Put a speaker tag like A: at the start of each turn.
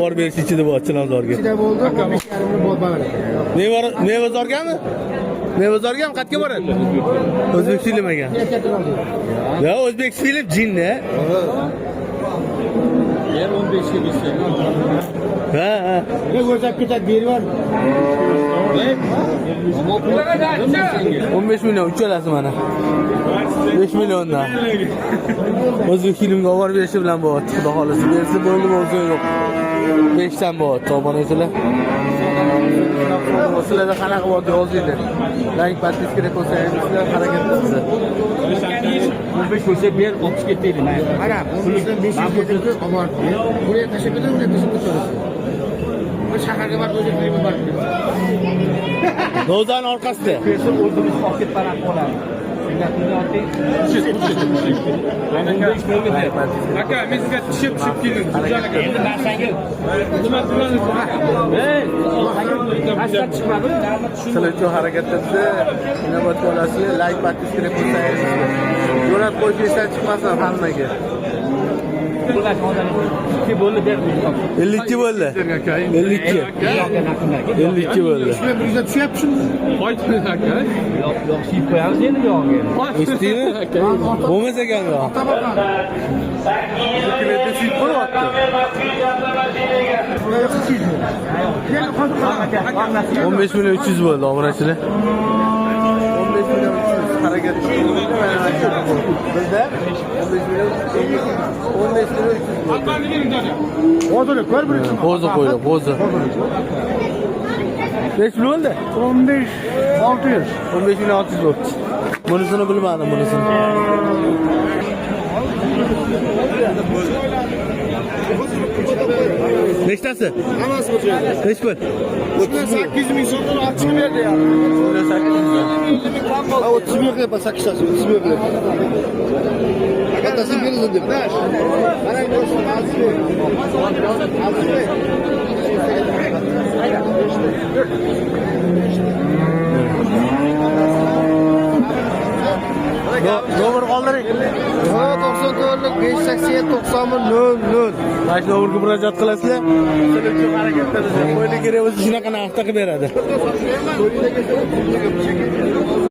A: Bor berish ichida bor Chilonzorga.
B: Ichida bo'ldi.
A: Mevazorgami? Mevazorgami qayerga boradi? O'zbek film ekan. Ya O'zbek film jinni.
C: Yer 15 ga bersak.
A: Ha.
B: Ne ko'rsatib ketadi, berib yubor.
A: 15 million uchalasi mana. 5 milliondan. O'zbek filmga olib berishi bilan bo'lyapti. Xudo xolisi bersa bo'ldi, bo'lsa yo'q. 5 dan bo'lyapti, obunachilar. Sizlarda qanaqa bo'ldi yozinglar. Like, подписка qo'ysangiz, harakat qilasiz.
C: 15 bo'lsa ber 30 ga deydi.
B: Mana, 15dan 500 ga deb olib ber. Buraya tashab ketadi, buraya tashab ketadi. Bu shaharga borib o'zi film bor.
A: Dozan orqasida.
C: Pesib o'zimiz poket baland bo'ladi.
D: Aka, men sizga tushib keldim.
C: Endi narsangiz. Nima qilasiz? Asal chiqmadi.
A: Sizlar harakatda inovatga olasizlar, like, подписка qo'ysangiz. Jo'natib qo'yishdan chiqmasin hammaga.
C: Bular hozir 2 bo'ldi bermaydi.
A: 52 bo'ldi. 52. 52 bo'ldi.
B: Shunga bir yuzta tushyaptimi?
D: Qo'ydi aka.
C: Yo'q, shiyib qo'yamiz endi yog'iga.
A: Eshitdingmi? Bo'lmasa ekan bu. Kiredi siyib qo'yapti. 15 million 300 bo'ldi obunachilar. 15 million 300 harakat qildi. Bizda 15 million 300.
B: Hozir ko'r bir.
A: Poza qo'ydi, poza. 5 million bo'ldi.
B: 15 600.
A: 15 million 600 bo'ldi. Bunisini bilmadim, bunisini. Nechtasi?
B: Hammasi bir joyda.
A: Nech pul?
B: 800 ming so'mdan ochib berdi ya. 30 ming qilib 8 tasi, 30 ming qilib. Akatasi bersin deb. Mana bu
A: Nomer qoldiring.
B: 94lik 587 91 00.
A: Mana shu nomerga murojaat qilasizlar. Sizlar uchun harakatda qo'ylik kerak bo'lsa shunaqa narxda qilib beradi.